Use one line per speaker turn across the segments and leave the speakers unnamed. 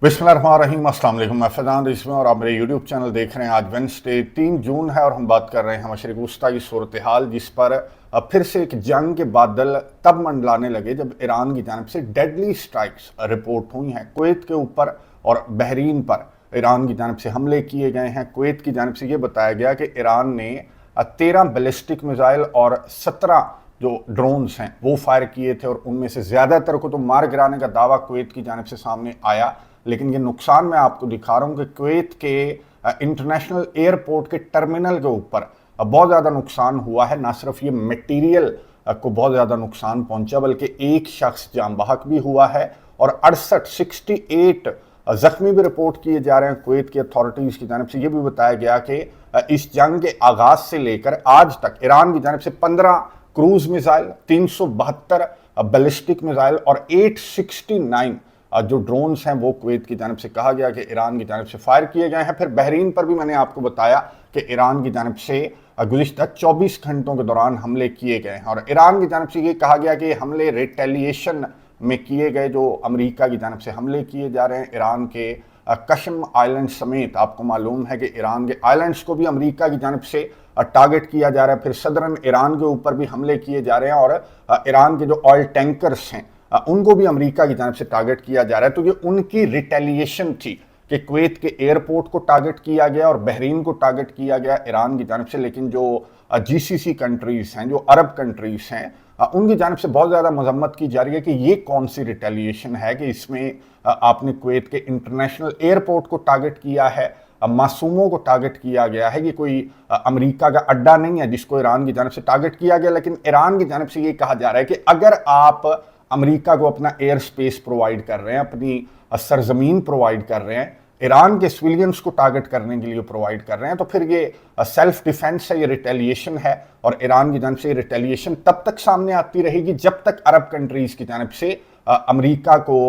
बिस्मिल्लाहिर्रहमानिर्रहीम, अस्सलाम वालेकुम। मैं फैज़ान इसमें और आप मेरे यूट्यूब चैनल देख रहे हैं। आज वेडनेसडे 3 जून है और हम बात कर रहे हैं मशरिक़ वस्ता की सूरत हाल, जिस पर फिर से एक जंग के बादल तब मंडलाने लगे जब ईरान की जानिब से डेडली स्ट्राइक्स रिपोर्ट हुई हैं। कुवैत के ऊपर और बहरीन पर ईरान की जानिब से हमले किए गए हैं। कुवैत की जानिब से ये बताया गया कि ईरान ने 13 बैलिस्टिक मिसाइल और 17 जो ड्रोन्स हैं वो फायर किए थे और उनमें से ज़्यादातर को तो मार गिराने का दावा कुवैत की जानिब से सामने आया। लेकिन ये नुकसान मैं आपको दिखा रहा हूँ कि कुवैत के इंटरनेशनल एयरपोर्ट के टर्मिनल के ऊपर बहुत ज़्यादा नुकसान हुआ है। ना सिर्फ ये मटेरियल को बहुत ज़्यादा नुकसान पहुंचा बल्कि एक शख्स जान बहक भी हुआ है और 68 ज़ख्मी भी रिपोर्ट किए जा रहे हैं। कुवैत की अथॉरिटीज़ की जानिब से ये भी बताया गया कि इस जंग के आगाज़ से लेकर आज तक ईरान की जानिब से 15 क्रूज मिसाइल, 372 बैलिस्टिक मिसाइल और 869 जो ड्रोन्स हैं वो कुवैत की जानिब से कहा गया कि ईरान की जानिब से फायर किए गए हैं। फिर बहरीन पर भी मैंने आपको बताया कि ईरान की जानिब से गुज़िश्ता 24 घंटों के दौरान हमले किए गए हैं और ईरान की जानिब से ये कहा गया कि हमले रिटेलिएशन में किए गए, जो अमेरिका की जानिब से हमले किए जा रहे हैं। ईरान के कशम आइलैंड समेत आपको मालूम है कि ईरान के आइलैंड्स को भी अमेरिका की जानिब से टारगेट किया जा रहा है। फिर सदरन ईरान के ऊपर भी हमले किए जा रहे हैं और ईरान के जो ऑयल टैंकर्स हैं उनको भी अमेरिका की जानिब से टारगेट किया जा रहा है। तो ये उनकी रिटेलिएशन थी कि कुवैत के एयरपोर्ट को टारगेट किया गया और बहरीन को टारगेट किया गया ईरान की जानिब से। लेकिन जो जीसीसी कंट्रीज़ हैं, जो अरब कंट्रीज़ हैं, उनकी जानिब से बहुत ज़्यादा मजम्मत की जा रही है कि ये कौन सी रिटेलिएशन है कि इसमें आपने कुवैत के इंटरनेशनल एयरपोर्ट को टारगेट किया है, मासूमों को टारगेट किया गया है। ये कोई अमेरिका का अड्डा नहीं है जिसको ईरान की जानिब से टारगेट किया गया। लेकिन ईरान की जानिब से ये कहा जा रहा है कि अगर आप अमेरिका को अपना एयर स्पेस प्रोवाइड कर रहे हैं, अपनी सरजमीन प्रोवाइड कर रहे हैं, ईरान के सिविलियंस को टारगेट करने के लिए प्रोवाइड कर रहे हैं, तो फिर ये सेल्फ डिफेंस है, ये रिटेलिएशन है। और ईरान की जानिब से ये रिटेलिएशन तब तक सामने आती रहेगी जब तक अरब कंट्रीज़ की जानिब से अमेरिका को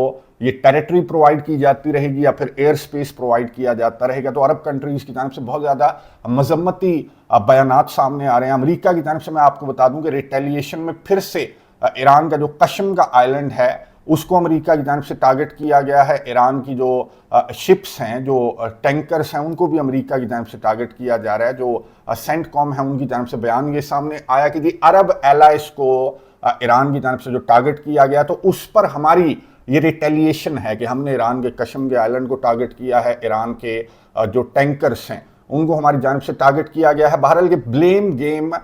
ये टेरिटरी प्रोवाइड की जाती रहेगी या फिर एयर स्पेस प्रोवाइड किया जाता रहेगा। तो अरब कंट्रीज़ की जानिब से बहुत ज़्यादा मजम्मती बयानात सामने आ रहे हैं। अमेरिका की जानिब से मैं आपको बता दूं कि रिटेलिएशन में फिर से ईरान का जो कशम का आइलैंड है उसको अमेरिका की जानिब से टारगेट किया गया है। ईरान की जो शिप्स हैं, जो टैंकर्स हैं, उनको भी अमेरिका की जानिब से टारगेट किया जा रहा है। जो सेंटकॉम है उनकी जानिब से बयान ये सामने आया कि जी अरब एलाइज को ईरान की जानिब से जो टारगेट किया गया तो उस पर हमारी ये रिटेलिएशन है कि हमने ईरान के कशम के आइलैंड को टारगेट किया है, ईरान के जो टैंकर्स हैं उनको हमारी जानिब से टारगेट किया गया है। बहरहाल ये ब्लेम गेम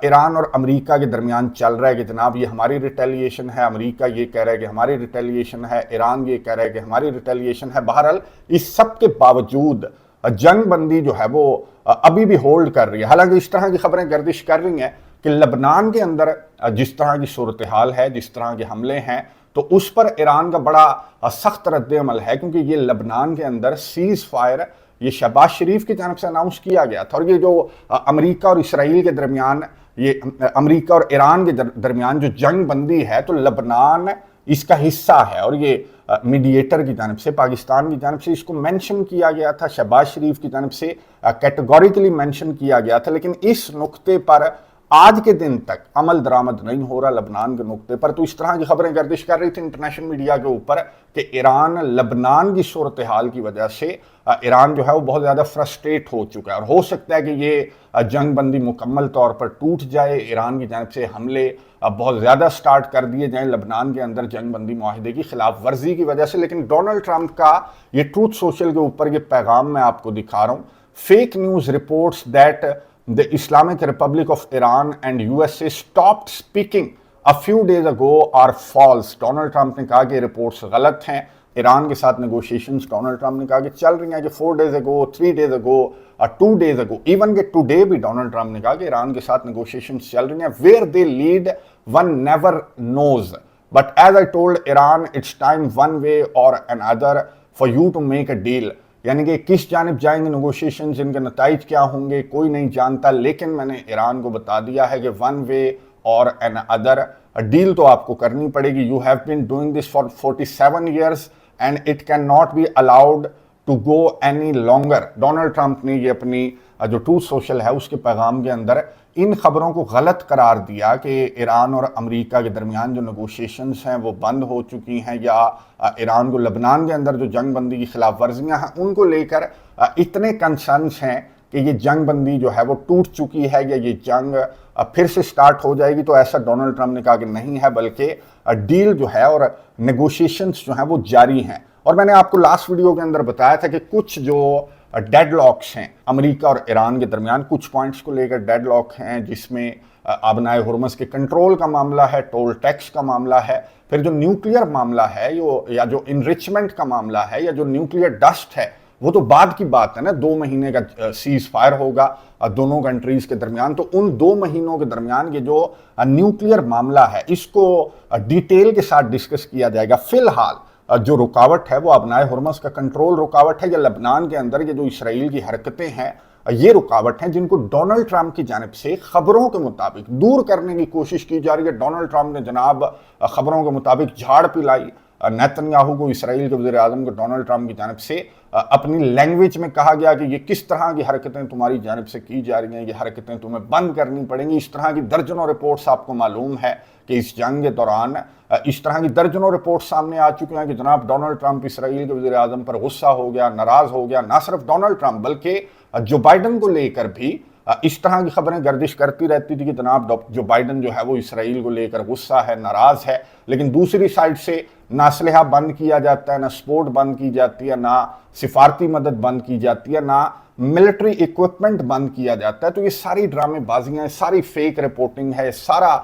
ईरान और अमेरिका के दरमियान चल रहा है कि जनाब ये हमारी रिटेलिएशन है, अमेरिका ये कह रहा है कि हमारी रिटेलिएशन है, ईरान ये कह रहा है कि हमारी रिटेलिएशन है। बहरहाल इस सब के बावजूद जंग बंदी जो है वो अभी भी होल्ड कर रही है। हालांकि इस तरह की खबरें गर्दिश कर रही हैं कि लबनान के अंदर जिस तरह की सूरत हाल है, जिस तरह के हमले हैं, तो उस पर ईरान का बड़ा सख्त रद्द-ए-अमल है, क्योंकि ये लबनान के अंदर सीज़ फायर ये शहबाज शरीफ की जानिब से अनाउंस किया गया था। और ये जो अमेरिका और इसराइल के दरमियान, ये अमेरिका और ईरान के दरमियान जो जंग बंदी है, तो लबनान इसका हिस्सा है और ये मीडिएटर की जानिब से, पाकिस्तान की जानिब से इसको मेंशन किया गया था, शहबाज शरीफ की जानिब से कैटेगोरिकली मेंशन किया गया था। लेकिन इस नुक्ते पर आज के दिन तक अमल दरामद नहीं हो रहा लबनान के नुक्ते पर। तो इस तरह की खबरें गर्दिश कर रही थी इंटरनेशनल मीडिया के ऊपर कि ईरान लबनान की सूरत हाल की वजह से ईरान जो है वो बहुत ज़्यादा फ्रस्ट्रेट हो चुका है और हो सकता है कि ये जंग बंदी मुकम्मल तौर पर टूट जाए। ईरान की जानिब से हमले बहुत ज़्यादा स्टार्ट कर दिए जाएँ लबनान के अंदर जंग बंदी माहिदे की खिलाफ वर्जी की वजह से। लेकिन डोनाल्ड ट्रंप का ये ट्रूथ सोशल के ऊपर ये पैगाम मैं आपको दिखा रहा हूँ। Fake news reports that the Islamic Republic of Iran and USA stopped speaking a few days ago are false। Donald Trump ने कहा कि रिपोर्ट्स गलत हैं। ईरान के साथ नेगोशिएशंस डोनाल्ड ट्रंप ने कहा कि चल रही हैं कि 4 days ago, 3 days ago, 2 days ago, even के टुडे भी डोनाल्ड ट्रंप ने कहा कि ईरान के साथ नेगोशिएशंस चल रही हैं। Where they lead one never knows, but as I told Iran it's time one way or another for you to make a deal. यानी कि किस जानिब जाएंगे नेगोशिएशंस, इनके नताइज क्या होंगे कोई नहीं जानता। लेकिन मैंने ईरान को बता दिया है कि वन वे और एन अदर डील तो आपको करनी पड़ेगी। You have been doing this for 47 years and it can not be allowed to go any longer. Donald Trump ने ये अपनी जो ट्रूथ सोशल है उसके पैगाम के अंदर ان خبروں کو غلط قرار دیا کہ ایران اور امریکہ کے درمیان جو نیگوشیشنز ہیں وہ بند ہو چکی ہیں، یا ایران کو لبنان کے اندر جو جنگ بندی کی خلاف ورزیاں ہیں ان کو لے کر اتنے کنسرنز ہیں کہ یہ جنگ بندی جو ہے وہ ٹوٹ چکی ہے یا یہ جنگ پھر سے سٹارٹ ہو جائے گی، تو ایسا ڈونلڈ ٹرمپ نے کہا کہ نہیں ہے، بلکہ ڈیل جو ہے اور نیگوشیشنز جو ہیں وہ جاری ہیں۔ اور میں نے آپ کو لاسٹ ویڈیو کے اندر بتایا تھا کہ کچھ جو ڈیڈ لاکس ہیں امریکہ اور ایران کے درمیان، کچھ پوائنٹس کو لے کر ڈیڈ لاک ہیں، جس میں آبنائے ہرمز کے کنٹرول کا معاملہ ہے، ٹول ٹیکس کا معاملہ ہے، پھر جو نیوکلیئر معاملہ ہے یا جو انریچمنٹ کا معاملہ ہے، یا جو نیوکلیئر ڈسٹ ہے، وہ تو بعد کی بات ہے نا۔ 2 مہینے کا سیز فائر ہوگا دونوں کنٹریز کے درمیان، تو ان 2 مہینوں کے درمیان یہ جو نیوکلیئر معاملہ ہے اس کو ڈیٹیل کے ساتھ ڈسکس کیا جائے گا۔ فی الحال جو رکاوٹ ہے وہ آبنائے ہرمز کا کنٹرول رکاوٹ ہے، یا لبنان کے اندر یہ جو اسرائیل کی حرکتیں ہیں یہ رکاوٹ ہیں، جن کو ڈونلڈ ٹرمپ کی جانب سے خبروں کے مطابق دور کرنے کی کوشش کی جا رہی ہے۔ ڈونلڈ ٹرمپ نے جناب خبروں کے مطابق جھاڑ پلائی نیتن یاہو کو، اسرائیل کے وزیر اعظم کو ڈونلڈ ٹرمپ کی جانب سے اپنی لینگویج میں کہا گیا کہ یہ کس طرح کی حرکتیں تمہاری جانب سے کی جا رہی ہیں، یہ حرکتیں تمہیں بند کرنی پڑیں گی۔ اس طرح کی درجنوں رپورٹس آپ کو معلوم ہے کہ اس جنگ کے دوران اس طرح کی درجنوں رپورٹ سامنے آ چکے ہیں کہ جناب ڈونلڈ ٹرمپ اسرائیل کے وزیر اعظم پر غصہ ہو گیا، ناراض ہو گیا۔ نہ صرف ڈونلڈ ٹرمپ بلکہ جو بائیڈن کو لے کر بھی اس طرح کی خبریں گردش کرتی رہتی تھی کہ جناب جو بائیڈن جو ہے وہ اسرائیل کو لے کر غصہ ہے، ناراض ہے، لیکن دوسری سائڈ سے نہ اسلحہ بند کیا جاتا ہے، نہ سپورٹ بند کی جاتی ہے، نہ سفارتی مدد بند کی جاتی ہے، نہ ملٹری ایکوپمنٹ بند کیا جاتا ہے۔ تو یہ ساری ڈرامے بازیاں ہیں، ساری فیک رپورٹنگ ہے، سارا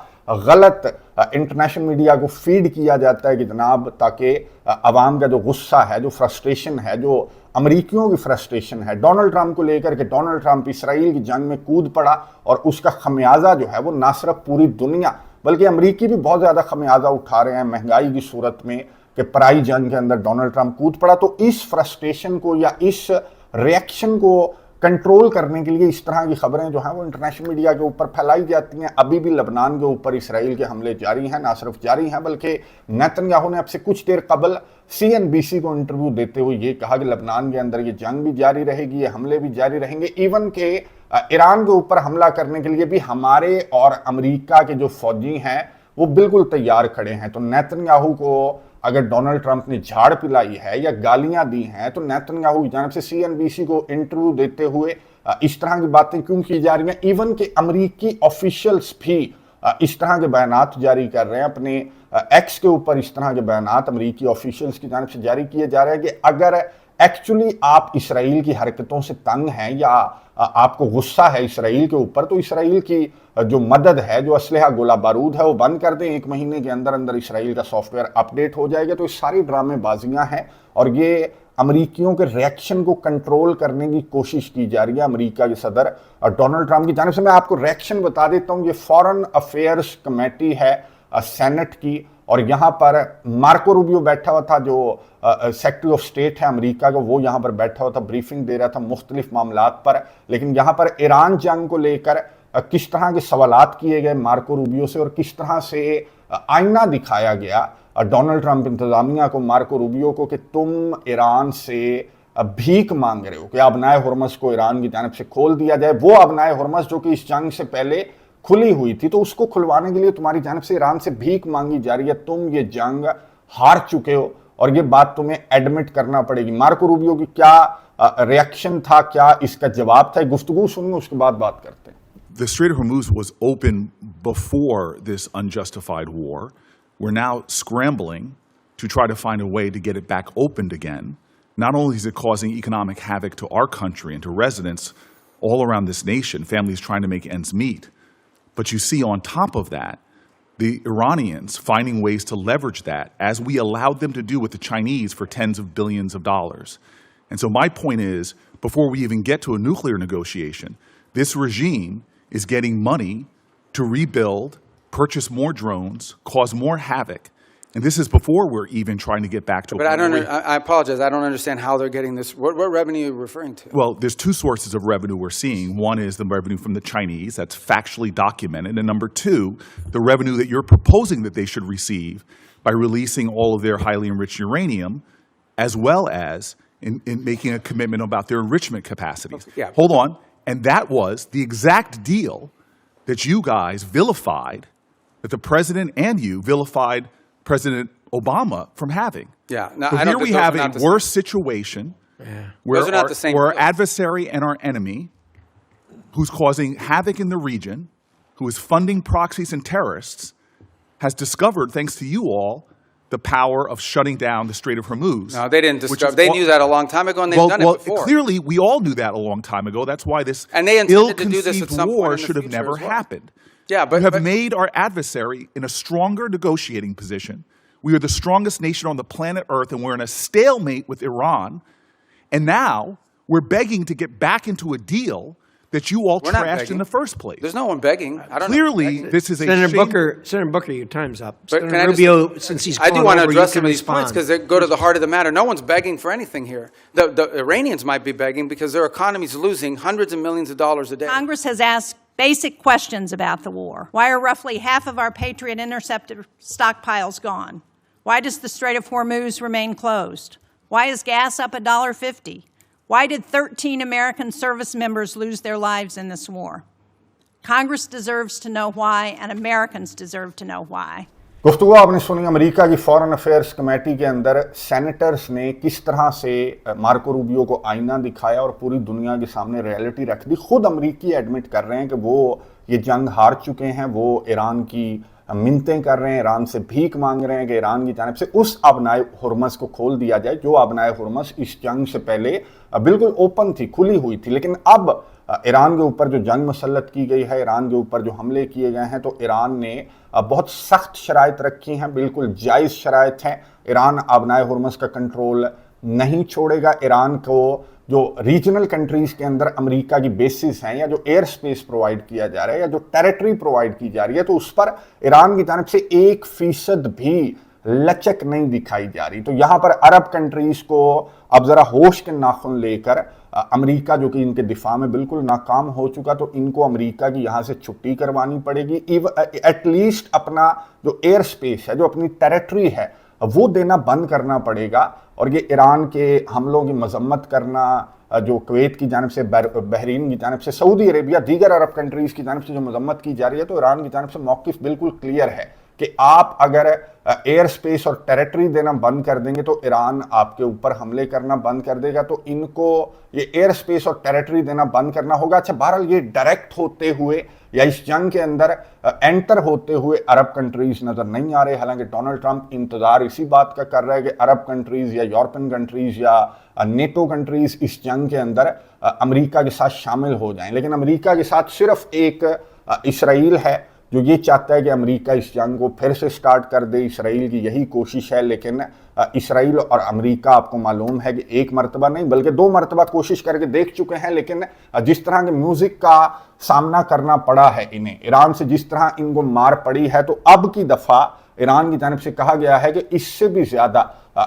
غلط انٹرنیشنل میڈیا کو فیڈ کیا جاتا ہے کہ جناب تاکہ عوام کا جو غصہ ہے، جو فرسٹریشن ہے، جو امریکیوں کی فرسٹریشن ہے ڈونلڈ ٹرمپ کو لے کر کہ ڈونلڈ ٹرمپ اسرائیل کی جنگ میں کود پڑا، اور اس کا خمیازہ جو ہے وہ نہ صرف پوری دنیا بلکہ امریکی بھی بہت زیادہ خمیازہ اٹھا رہے ہیں مہنگائی کی صورت میں، کہ پرائی جنگ کے اندر ڈونلڈ ٹرمپ کود پڑا۔ تو اس فرسٹریشن کو یا اس ریئیکشن کو کنٹرول کرنے کے لیے اس طرح کی خبریں جو ہیں وہ انٹرنیشنل میڈیا کے اوپر پھیلائی جاتی ہیں۔ ابھی بھی لبنان کے اوپر اسرائیل کے حملے جاری ہیں، نہ صرف جاری ہیں بلکہ نیتن یاہو نے اب سے کچھ دیر قبل CNBC کو انٹرویو دیتے ہوئے یہ کہا کہ لبنان کے اندر یہ جنگ بھی جاری رہے گی، یہ حملے بھی جاری رہیں گے، ایون کہ ایران کے اوپر حملہ کرنے کے لیے بھی ہمارے اور امریکہ کے جو فوجی ہیں وہ بالکل تیار کھڑے ہیں۔ تو نیتن یاہو کو اگر ڈونلڈ ٹرمپ نے جھاڑ پلائی ہے یا گالیاں دی ہیں، تو نیتن یاہو کی جانب سے CNBC کو انٹرویو دیتے ہوئے اس طرح کی باتیں کیوں کی جا رہی ہیں؟ ایون کہ امریکی آفیشلز بھی اس طرح کے بیانات جاری کر رہے ہیں، اپنے ایکس کے اوپر اس طرح کے بیانات امریکی آفیشلز کی جانب سے جاری کیے جا رہے ہیں کہ اگر ایکچولی آپ اسرائیل کی حرکتوں سے تنگ ہیں یا آپ کو غصہ ہے اسرائیل کے اوپر، تو اسرائیل کی جو مدد ہے، جو اسلحہ گولہ بارود ہے وہ بند کر دیں، 1 مہینے کے اندر اندر اسرائیل کا سافٹ ویئر اپ ڈیٹ ہو جائے گا۔ تو یہ ساری ڈرامے بازیاں ہیں، اور یہ امریکیوں کے ریئیکشن کو کنٹرول کرنے کی کوشش کی جا رہی ہے امریکہ کے صدر ڈونلڈ ٹرمپ کی جانب سے۔ میں آپ کو ریئیکشن بتا دیتا ہوں، یہ فارن افیئرز کمیٹی ہے سینٹ کی، اور یہاں پر مارکو روبیو بیٹھا ہوا تھا جو سیکرٹری آف اسٹیٹ ہے امریکہ کا، وہ یہاں پر بیٹھا ہوا تھا، بریفنگ دے رہا تھا مختلف معاملات پر۔ لیکن یہاں پر ایران جنگ کو لے کر کس طرح کے سوالات کیے گئے مارکو روبیو سے، اور کس طرح سے آئینہ دکھایا گیا ڈونلڈ ٹرمپ انتظامیہ کو، مارکو روبیو کو، کہ تم ایران سے بھیک مانگ رہے ہو کہ آبنائے ہرمز کو ایران کی جانب سے کھول دیا جائے۔ وہ آبنائے ہرمز جو کہ اس جنگ سے پہلے کھلی ہوئی تھی، تو اس کو کھلوانے کے لیے تمہاری جانب سے ایران سے بھیک مانگی جا رہی ہے۔ تم یہ جنگ ہار چکے ہو اور یہ بات تمہیں ایڈمٹ کرنا پڑے گی۔ مارکو روبیو کی کیا ریئیکشن تھا، کیا اس کا جواب تھا، گفتگو سنیں، اس کے بعد بات کرتے ہیں۔
The Strait of Hormuz was open before this unjustified war. We're now scrambling to try to find a way to get it back opened again. Not only is it causing economic havoc to our country and to residents all around this nation, families trying to make ends meet, but you see on top of that, the Iranians finding ways to leverage that, as we allowed them to do with the Chinese for tens of billions of dollars. And so my point is, before we even get to a nuclear negotiation, this regime is getting money to rebuild, purchase more drones, cause more havoc. And this is before we're even trying to get back to...
But I apologize, I don't understand how they're getting this. What revenue are you referring to?
Well, there's 2 sources of revenue we're seeing. One is the revenue from the Chinese, that's factually documented. And number 2, the revenue that you're proposing that they should receive by releasing all of their highly enriched uranium, as well as in making a commitment about their enrichment capacities.
Okay, yeah.
Hold on. And that was the exact deal that you guys vilified, that the president and you vilified President Obama from having.
Yeah. No,
So
I
here
don't
we
think those
have
are
a
not the same.
worse situation where
Those are not the same
where our
deal.
adversary and our enemy, who's causing havoc in the region, who is funding proxies and terrorists, has discovered, thanks to you all, the power of shutting down the Strait of Hormuz.
No, they didn't
which
discover.
is
They
all-
knew that a long time ago, and they've done it before.
Clearly, we all knew that a long time ago. That's why this
And they intended to do this at
ill-conceived
some point
war
in the
should have
future
never
as well.
happened.
Yeah, but
You have
but-
made our adversary in a stronger negotiating position. We are the strongest nation on the planet Earth, and we're in a stalemate with Iran. And now we're begging to get back into a deal that you all
We're not
trashed
begging.
in the first place.
There's no one begging. I don't
Clearly,
know.
this is a
Senator
shame.
Booker, your time's up.
But can
Senator
I just-
Rubio, since he's
I do
gone
want to
over,
address
you
some
can
of these points
respond.
because they go to the heart of the matter. No one's begging for anything here. The Iranians might be begging because their economy's losing hundreds of millions of dollars a day.
Congress has asked basic questions about the war. Why are roughly half of our Patriot interceptor stockpiles gone? Why does the Strait of Hormuz remain closed? Why is gas up $1.50? Why did 13 American service members lose their lives in this war? Congress deserves to know why, and Americans deserve to know why.
गुफ्तगू आपने सुनी America की foreign affairs committee के अंदर senators ने किस तरह से मार्को रूबियो को आईना दिखाया और पूरी दुनिया के सामने रियलिटी रख दी। खुद अमेरिकी एडमिट कर रहे हैं कि वो ये जंग हार चुके हैं, वो ईरान की मिन्नतें कर रहे हैं, ईरान से भीख मांग रहे हैं कि ईरान की जानिब से उस आबनाए हुर्मस को खोल दिया जाए जो आबनाए हुर्मस इस जंग से पहले बिल्कुल ओपन थी, खुली हुई थी। लेकिन अब ईरान के ऊपर जो जंग मसलत की गई है, ईरान के ऊपर जो हमले किए गए हैं, तो ईरान ने बहुत सख्त शराइत रखी हैं, बिल्कुल जायज़ शराइत हैं। ईरान आबनाए हुर्मस का कंट्रोल नहीं छोड़ेगा। ईरान को जो रीजनल कंट्रीज़ के अंदर अमेरिका की बेसिस हैं या जो एयर स्पेस प्रोवाइड किया जा रहा है या जो टेरिटरी प्रोवाइड की जा रही है, तो उस पर ईरान की जानिब से 1% भी लचक नहीं दिखाई जा रही। तो यहाँ पर अरब कंट्रीज़ को अब ज़रा होश के नाखून लेकर अमेरिका जो कि इनके दिफा में बिल्कुल नाकाम हो चुका, तो इनको अमेरिका की यहाँ से छुट्टी करवानी पड़ेगी। एटलीस्ट अपना जो एयर स्पेस है, जो अपनी टेरिटरी है, वो देना बंद करना पड़ेगा। और ये ईरान के हमलों की मजम्मत करना, जो कुवैत की जानिब से, बहरीन की जानिब से, सऊदी अरेबिया, दीगर अरब कंट्रीज़ की जानिब से जो मजम्मत की जा रही है, तो ईरान की जानिब से मौक़िफ़ बिल्कुल क्लियर है कि आप अगर एयर स्पेस और टेरिटरी देना बंद कर देंगे तो ईरान आपके ऊपर हमले करना बंद कर देगा। तो इनको ये एयर स्पेस और टेरिटरी देना बंद करना होगा। अच्छा, बहरहाल ये डायरेक्ट होते हुए या इस जंग के अंदर एंटर होते हुए अरब कंट्रीज नज़र नहीं आ रहे। हालांकि डोनाल्ड ट्रंप इंतज़ार इसी बात का कर रहा है कि अरब कंट्रीज़ या यूरोपियन कंट्रीज़ या नेटो कंट्रीज़ इस जंग के अंदर अमेरिका के साथ शामिल हो जाएं। लेकिन अमेरिका के साथ सिर्फ एक इसराइल है जो ये चाहता है कि अमेरिका इस जंग को फिर से स्टार्ट कर दे। इसराइल की यही कोशिश है। लेकिन इसराइल और अमेरिका, आपको मालूम है कि एक मरतबा नहीं बल्कि 2 मरतबा कोशिश करके देख चुके हैं। लेकिन जिस तरह के म्यूजिक का सामना करना पड़ा है इन्हें, ईरान से जिस तरह इनको मार पड़ी है, तो अब की दफ़ा ईरान की जानिब से कहा गया है कि इससे भी ज़्यादा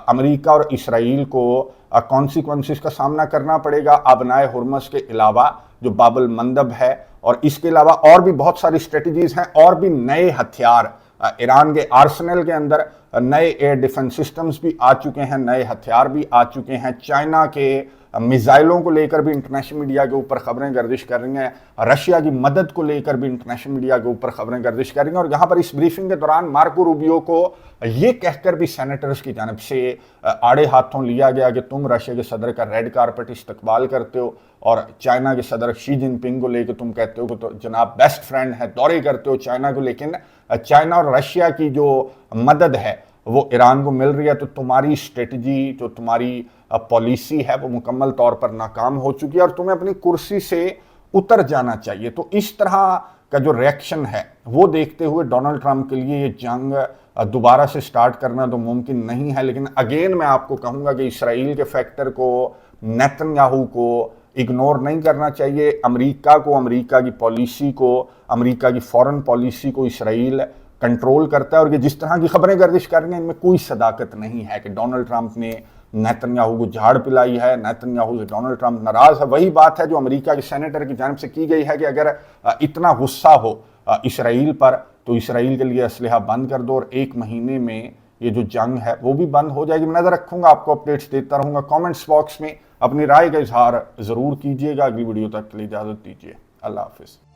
अमेरिका और इसराइल को कॉन्सिक्वेंसेस का सामना करना पड़ेगा। आबनाए हुर्मस के अलावा जो बाबुल मंदब है और इसके अलावा और भी बहुत सारी स्ट्रेटजीज हैं और भी नए हथियार ईरान के आर्सेनल के अंदर, नए एयर डिफेंस सिस्टम्स भी आ चुके हैं, नए हथियार भी आ चुके हैं। चाइना के मिसाइलों को लेकर भी इंटरनेशनल मीडिया के ऊपर खबरें गर्दिश कर रही हैं। रशिया की मदद को लेकर भी इंटरनेशनल मीडिया के ऊपर खबरें गर्दिश कर रही हैं। और यहाँ पर इस ब्रीफिंग के दौरान मार्को रूबियो को ये कहकर भी सेनेटर्स की जानिब से आड़े हाथों लिया गया कि तुम रशिया के सदर का रेड कारपेट इस्तकबाल करते हो और चाइना के सदर शी जिनपिंग को लेकर तुम कहते हो कि तो जनाब बेस्ट फ्रेंड है, दौरे करते हो चाइना को। लेकिन चाइना और रशिया की जो मदद है वो ईरान को मिल रही है, तो तुम्हारी स्ट्रेटजी, जो तुम्हारी पॉलिसी है, वो मुकम्मल तौर पर नाकाम हो चुकी है और तुम्हें अपनी कुर्सी से उतर जाना चाहिए। तो इस तरह का जो रिएक्शन है वो देखते हुए डोनाल्ड ट्रंप के लिए ये जंग दोबारा से स्टार्ट करना तो मुमकिन नहीं है। लेकिन अगेन मैं आपको कहूँगा कि इसराइल के फैक्टर को, नेतन्याहू को इग्नोर नहीं करना चाहिए। अमेरिका को, अमेरिका की पॉलिसी को, अमेरिका की फॉरेन पॉलिसी को इसराइल कंट्रोल करता है। और ये जिस तरह की खबरें गर्दिश कर रही हैं, इनमें कोई सदाकत नहीं है कि डोनाल्ड ट्रंप ने नेतन्याहू को झाड़ पिलाई है, नेतन्याहू से डोनाल्ड ट्रंप नाराज है। वही बात है जो अमेरिका के सेनेटर की जानिब से की गई है कि अगर इतना गुस्सा हो इसराइल पर तो इसराइल के लिए असलहा बंद कर दो और 1 महीने में ये जो जंग है वो भी बंद हो जाएगी। मैं नज़र रखूंगा, आपको अपडेट्स देता रहूंगा। कमेंट्स बॉक्स में अपनी राय का इजहार ज़रूर कीजिएगा। अगली वीडियो तक के लिए इजाज़त दीजिए। अल्लाह हाफिज़।